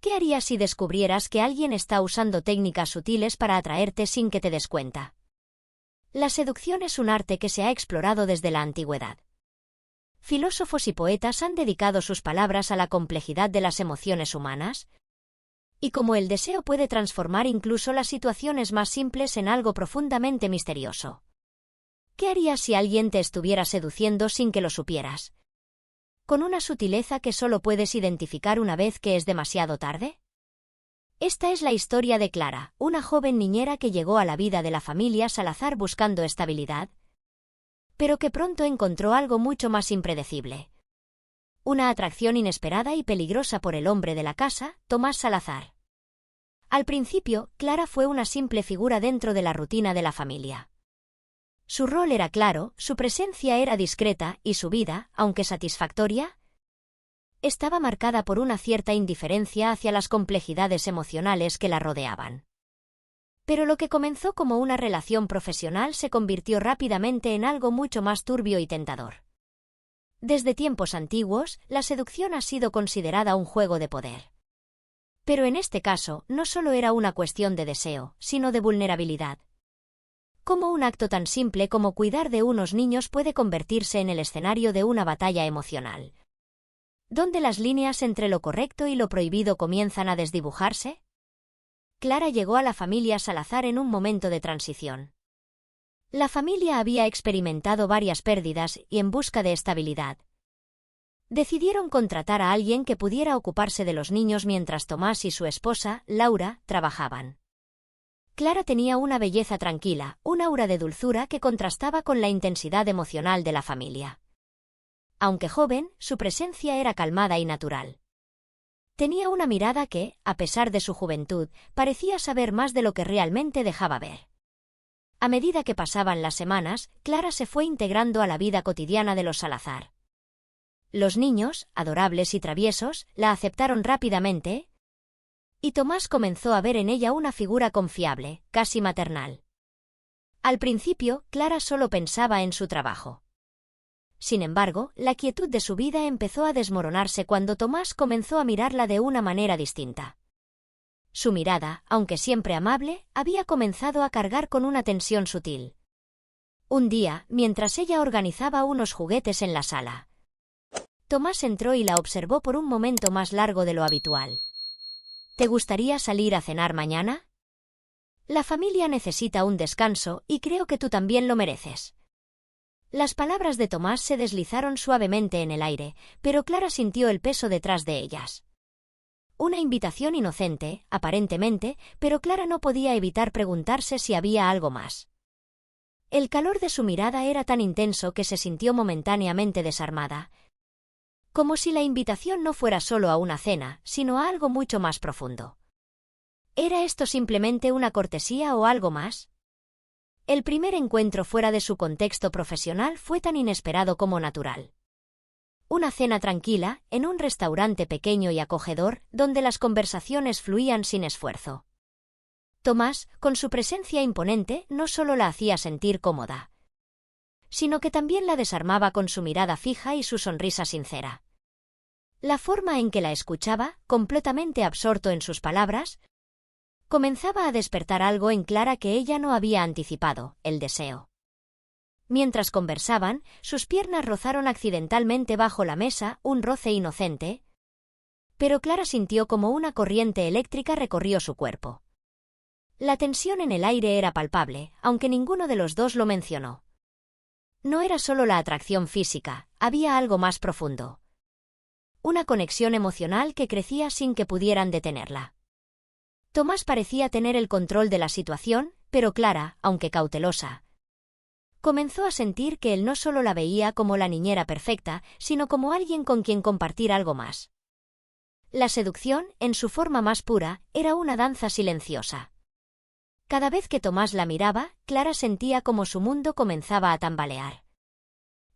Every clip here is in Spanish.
¿Qué harías si descubrieras que alguien está usando técnicas sutiles para atraerte sin que te des cuenta? La seducción es un arte que se ha explorado desde la antigüedad. Filósofos y poetas han dedicado sus palabras a la complejidad de las emociones humanas, y cómo el deseo puede transformar incluso las situaciones más simples en algo profundamente misterioso. ¿Qué harías si alguien te estuviera seduciendo sin que lo supieras? ¿Con una sutileza que solo puedes identificar una vez que es demasiado tarde? Esta es la historia de Clara, una joven niñera que llegó a la vida de la familia Salazar buscando estabilidad, pero que pronto encontró algo mucho más impredecible. Una atracción inesperada y peligrosa por el hombre de la casa, Tomás Salazar. Al principio, Clara fue una simple figura dentro de la rutina de la familia. Su rol era claro, su presencia era discreta y su vida, aunque satisfactoria, estaba marcada por una cierta indiferencia hacia las complejidades emocionales que la rodeaban. Pero lo que comenzó como una relación profesional se convirtió rápidamente en algo mucho más turbio y tentador. Desde tiempos antiguos, la seducción ha sido considerada un juego de poder. Pero en este caso, no solo era una cuestión de deseo, sino de vulnerabilidad. Cómo un acto tan simple como cuidar de unos niños puede convertirse en el escenario de una batalla emocional, donde las líneas entre lo correcto y lo prohibido comienzan a desdibujarse. Clara llegó a la familia Salazar en un momento de transición. La familia había experimentado varias pérdidas y, en busca de estabilidad, decidieron contratar a alguien que pudiera ocuparse de los niños mientras Tomás y su esposa, Laura, trabajaban. Clara tenía una belleza tranquila, un aura de dulzura que contrastaba con la intensidad emocional de la familia. Aunque joven, su presencia era calmada y natural. Tenía una mirada que, a pesar de su juventud, parecía saber más de lo que realmente dejaba ver. A medida que pasaban las semanas, Clara se fue integrando a la vida cotidiana de los Salazar. Los niños, adorables y traviesos, la aceptaron rápidamente, y Tomás comenzó a ver en ella una figura confiable, casi maternal. Al principio, Clara solo pensaba en su trabajo. Sin embargo, la quietud de su vida empezó a desmoronarse cuando Tomás comenzó a mirarla de una manera distinta. Su mirada, aunque siempre amable, había comenzado a cargar con una tensión sutil. Un día, mientras ella organizaba unos juguetes en la sala, Tomás entró y la observó por un momento más largo de lo habitual. ¿Te gustaría salir a cenar mañana? La familia necesita un descanso y creo que tú también lo mereces. Las palabras de Tomás se deslizaron suavemente en el aire, pero Clara sintió el peso detrás de ellas. Una invitación inocente, aparentemente, pero Clara no podía evitar preguntarse si había algo más. El calor de su mirada era tan intenso que se sintió momentáneamente desarmada, como si la invitación no fuera solo a una cena, sino a algo mucho más profundo. ¿Era esto simplemente una cortesía o algo más? El primer encuentro fuera de su contexto profesional fue tan inesperado como natural. Una cena tranquila, en un restaurante pequeño y acogedor, donde las conversaciones fluían sin esfuerzo. Tomás, con su presencia imponente, no solo la hacía sentir cómoda, sino que también la desarmaba con su mirada fija y su sonrisa sincera. La forma en que la escuchaba, completamente absorto en sus palabras, comenzaba a despertar algo en Clara que ella no había anticipado, el deseo. Mientras conversaban, sus piernas rozaron accidentalmente bajo la mesa, un roce inocente, pero Clara sintió como una corriente eléctrica recorrió su cuerpo. La tensión en el aire era palpable, aunque ninguno de los dos lo mencionó. No era solo la atracción física, había algo más profundo. Una conexión emocional que crecía sin que pudieran detenerla. Tomás parecía tener el control de la situación, pero Clara, aunque cautelosa, comenzó a sentir que él no solo la veía como la niñera perfecta, sino como alguien con quien compartir algo más. La seducción, en su forma más pura, era una danza silenciosa. Cada vez que Tomás la miraba, Clara sentía como su mundo comenzaba a tambalear.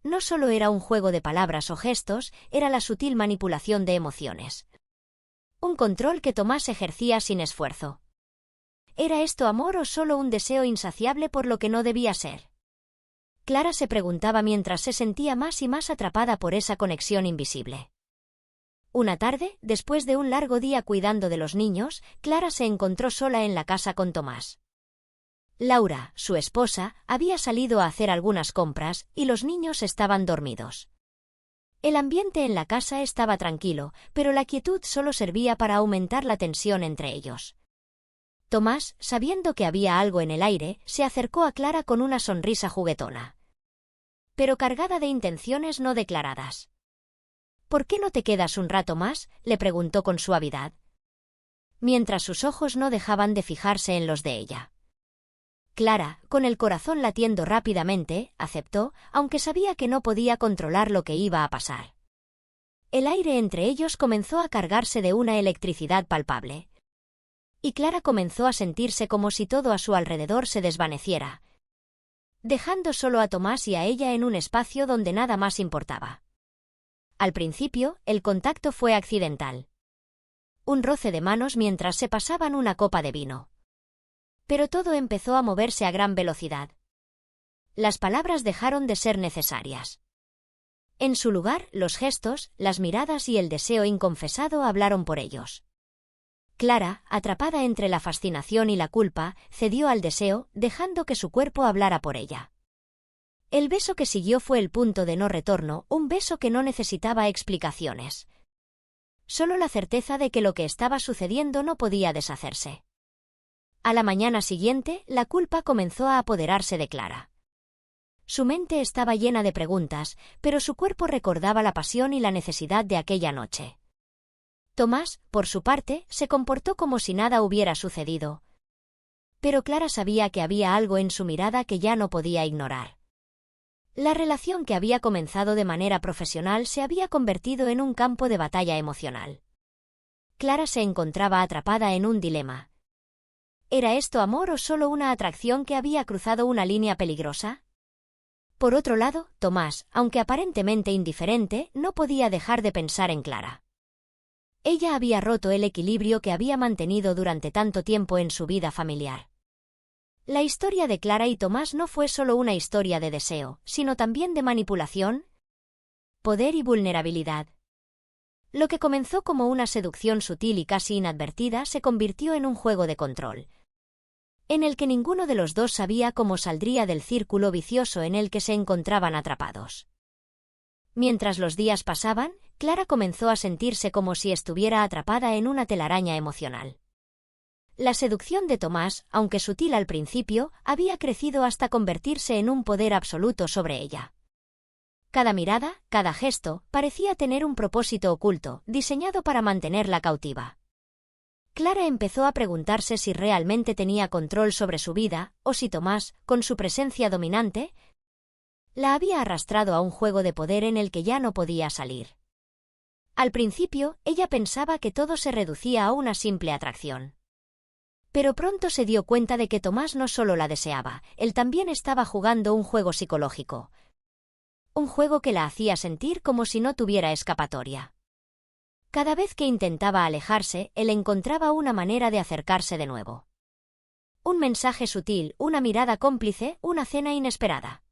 No solo era un juego de palabras o gestos, era la sutil manipulación de emociones. Un control que Tomás ejercía sin esfuerzo. ¿Era esto amor o solo un deseo insaciable por lo que no debía ser? Clara se preguntaba mientras se sentía más y más atrapada por esa conexión invisible. Una tarde, después de un largo día cuidando de los niños, Clara se encontró sola en la casa con Tomás. Laura, su esposa, había salido a hacer algunas compras y los niños estaban dormidos. El ambiente en la casa estaba tranquilo, pero la quietud solo servía para aumentar la tensión entre ellos. Tomás, sabiendo que había algo en el aire, se acercó a Clara con una sonrisa juguetona, pero cargada de intenciones no declaradas. «¿Por qué no te quedas un rato más?», le preguntó con suavidad, mientras sus ojos no dejaban de fijarse en los de ella. Clara, con el corazón latiendo rápidamente, aceptó, aunque sabía que no podía controlar lo que iba a pasar. El aire entre ellos comenzó a cargarse de una electricidad palpable. Y Clara comenzó a sentirse como si todo a su alrededor se desvaneciera, dejando solo a Tomás y a ella en un espacio donde nada más importaba. Al principio, el contacto fue accidental. Un roce de manos mientras se pasaban una copa de vino. Pero todo empezó a moverse a gran velocidad. Las palabras dejaron de ser necesarias. En su lugar, los gestos, las miradas y el deseo inconfesado hablaron por ellos. Clara, atrapada entre la fascinación y la culpa, cedió al deseo, dejando que su cuerpo hablara por ella. El beso que siguió fue el punto de no retorno, un beso que no necesitaba explicaciones. Solo la certeza de que lo que estaba sucediendo no podía deshacerse. A la mañana siguiente, la culpa comenzó a apoderarse de Clara. Su mente estaba llena de preguntas, pero su cuerpo recordaba la pasión y la necesidad de aquella noche. Tomás, por su parte, se comportó como si nada hubiera sucedido. Pero Clara sabía que había algo en su mirada que ya no podía ignorar. La relación que había comenzado de manera profesional se había convertido en un campo de batalla emocional. Clara se encontraba atrapada en un dilema. ¿Era esto amor o solo una atracción que había cruzado una línea peligrosa? Por otro lado, Tomás, aunque aparentemente indiferente, no podía dejar de pensar en Clara. Ella había roto el equilibrio que había mantenido durante tanto tiempo en su vida familiar. La historia de Clara y Tomás no fue solo una historia de deseo, sino también de manipulación, poder y vulnerabilidad. Lo que comenzó como una seducción sutil y casi inadvertida se convirtió en un juego de control, en el que ninguno de los dos sabía cómo saldría del círculo vicioso en el que se encontraban atrapados. Mientras los días pasaban, Clara comenzó a sentirse como si estuviera atrapada en una telaraña emocional. La seducción de Tomás, aunque sutil al principio, había crecido hasta convertirse en un poder absoluto sobre ella. Cada mirada, cada gesto, parecía tener un propósito oculto, diseñado para mantenerla cautiva. Clara empezó a preguntarse si realmente tenía control sobre su vida, o si Tomás, con su presencia dominante, la había arrastrado a un juego de poder en el que ya no podía salir. Al principio, ella pensaba que todo se reducía a una simple atracción. Pero pronto se dio cuenta de que Tomás no solo la deseaba, él también estaba jugando un juego psicológico. Un juego que la hacía sentir como si no tuviera escapatoria. Cada vez que intentaba alejarse, él encontraba una manera de acercarse de nuevo. Un mensaje sutil, una mirada cómplice, una cena inesperada.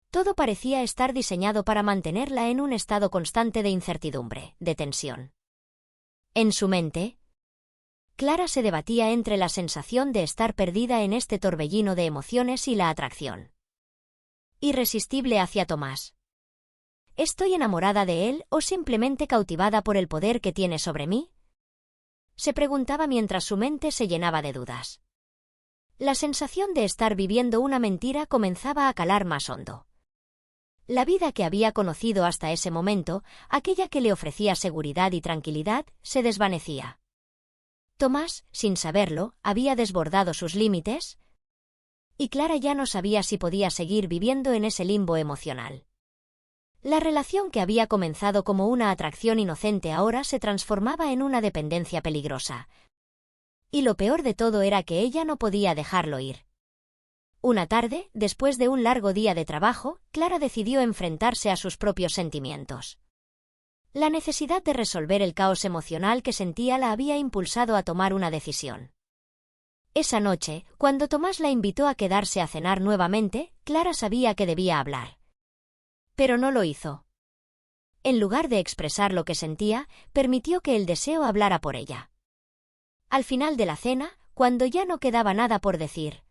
Todo parecía estar diseñado para mantenerla en un estado constante de incertidumbre, de tensión. En su mente, Clara se debatía entre la sensación de estar perdida en este torbellino de emociones y la atracción irresistible hacia Tomás. ¿Estoy enamorada de él o simplemente cautivada por el poder que tiene sobre mí?, se preguntaba mientras su mente se llenaba de dudas. La sensación de estar viviendo una mentira comenzaba a calar más hondo. La vida que había conocido hasta ese momento, aquella que le ofrecía seguridad y tranquilidad, se desvanecía. Tomás, sin saberlo, había desbordado sus límites, y Clara ya no sabía si podía seguir viviendo en ese limbo emocional. La relación que había comenzado como una atracción inocente ahora se transformaba en una dependencia peligrosa. Y lo peor de todo era que ella no podía dejarlo ir. Una tarde, después de un largo día de trabajo, Clara decidió enfrentarse a sus propios sentimientos. La necesidad de resolver el caos emocional que sentía la había impulsado a tomar una decisión. Esa noche, cuando Tomás la invitó a quedarse a cenar nuevamente, Clara sabía que debía hablar. Pero no lo hizo. en lugar de expresar lo que sentía, permitió que el deseo hablara por ella. Al final de la cena, cuando ya no quedaba nada por decir,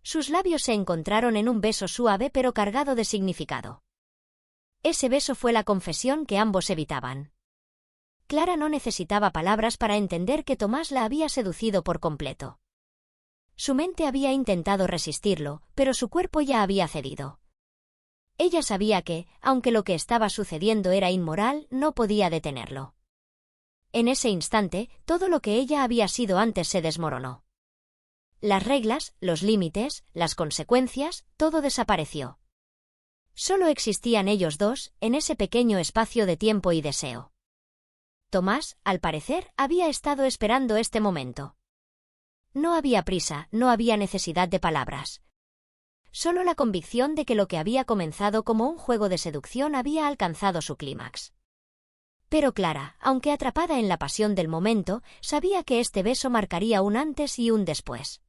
sus labios se encontraron en un beso suave pero cargado de significado. Ese beso fue la confesión que ambos evitaban. Clara no necesitaba palabras para entender que Tomás la había seducido por completo. Su mente había intentado resistirlo, pero su cuerpo ya había cedido. Ella sabía que, aunque lo que estaba sucediendo era inmoral, no podía detenerlo. En ese instante, todo lo que ella había sido antes se desmoronó. Las reglas, los límites, las consecuencias, todo desapareció. Solo existían ellos dos, en ese pequeño espacio de tiempo y deseo. Tomás, al parecer, había estado esperando este momento. No había prisa, no había necesidad de palabras. Solo la convicción de que lo que había comenzado como un juego de seducción había alcanzado su clímax. Pero Clara, aunque atrapada en la pasión del momento, sabía que este beso marcaría un antes y un después.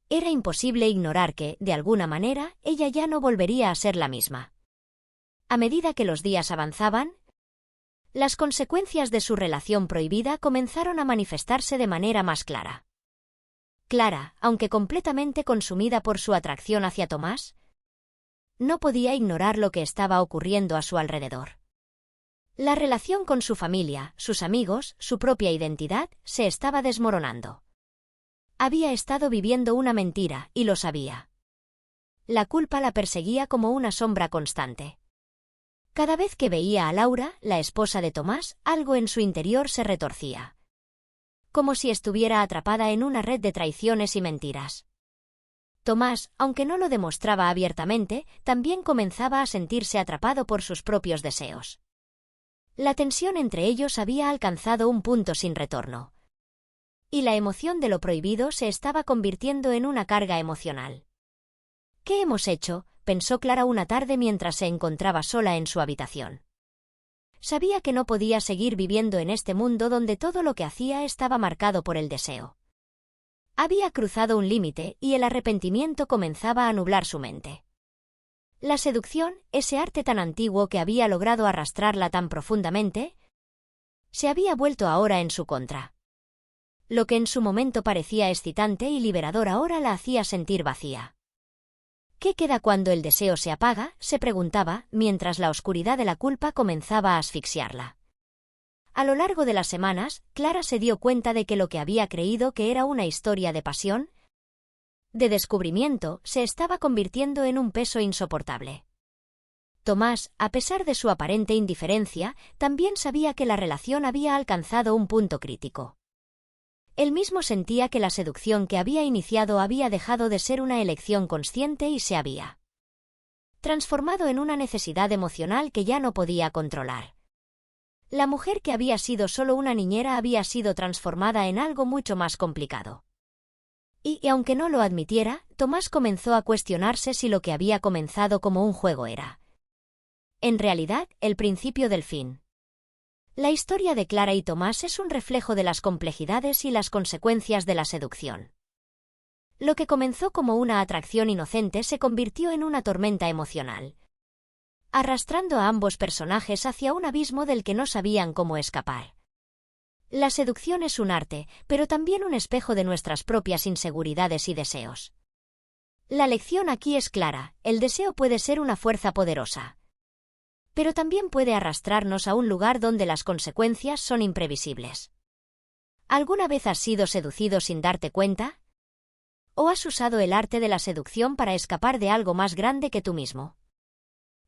Era imposible ignorar que, de alguna manera, ella ya no volvería a ser la misma. A medida que los días avanzaban, las consecuencias de su relación prohibida comenzaron a manifestarse de manera más clara. Clara, aunque completamente consumida por su atracción hacia Tomás, no podía ignorar lo que estaba ocurriendo a su alrededor. La relación con su familia, sus amigos, su propia identidad, se estaba desmoronando. Había estado viviendo una mentira, y lo sabía. La culpa la perseguía como una sombra constante. Cada vez que veía a Laura, la esposa de Tomás, algo en su interior se retorcía. Como si estuviera atrapada en una red de traiciones y mentiras. Tomás, aunque no lo demostraba abiertamente, también comenzaba a sentirse atrapado por sus propios deseos. La tensión entre ellos había alcanzado un punto sin retorno. Y la emoción de lo prohibido se estaba convirtiendo en una carga emocional. ¿Qué hemos hecho?, pensó Clara una tarde mientras se encontraba sola en su habitación. Sabía que no podía seguir viviendo en este mundo donde todo lo que hacía estaba marcado por el deseo. Había cruzado un límite y el arrepentimiento comenzaba a nublar su mente. La seducción, ese arte tan antiguo que había logrado arrastrarla tan profundamente, se había vuelto ahora en su contra. Lo que en su momento parecía excitante y liberador ahora la hacía sentir vacía. ¿Qué queda cuando el deseo se apaga?, se preguntaba, mientras la oscuridad de la culpa comenzaba a asfixiarla. A lo largo de las semanas, Clara se dio cuenta de que lo que había creído que era una historia de pasión, de descubrimiento, se estaba convirtiendo en un peso insoportable. Tomás, a pesar de su aparente indiferencia, también sabía que la relación había alcanzado un punto crítico. Él mismo sentía que la seducción que había iniciado había dejado de ser una elección consciente y se había transformado en una necesidad emocional que ya no podía controlar. La mujer que había sido solo una niñera había sido transformada en algo mucho más complicado. Y aunque no lo admitiera, Tomás comenzó a cuestionarse si lo que había comenzado como un juego era, en realidad, el principio del fin. La historia de Clara y Tomás es un reflejo de las complejidades y las consecuencias de la seducción. Lo que comenzó como una atracción inocente se convirtió en una tormenta emocional, arrastrando a ambos personajes hacia un abismo del que no sabían cómo escapar. La seducción es un arte, pero también un espejo de nuestras propias inseguridades y deseos. La lección aquí es clara: el deseo puede ser una fuerza poderosa, pero también puede arrastrarnos a un lugar donde las consecuencias son imprevisibles. ¿Alguna vez has sido seducido sin darte cuenta? ¿O has usado el arte de la seducción para escapar de algo más grande que tú mismo?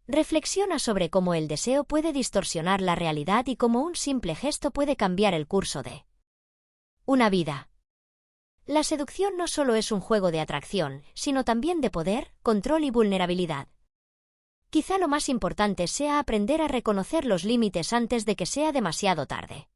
Reflexiona sobre cómo el deseo puede distorsionar la realidad y cómo un simple gesto puede cambiar el curso de una vida. La seducción no solo es un juego de atracción, sino también de poder, control y vulnerabilidad. Quizá lo más importante sea aprender a reconocer los límites antes de que sea demasiado tarde.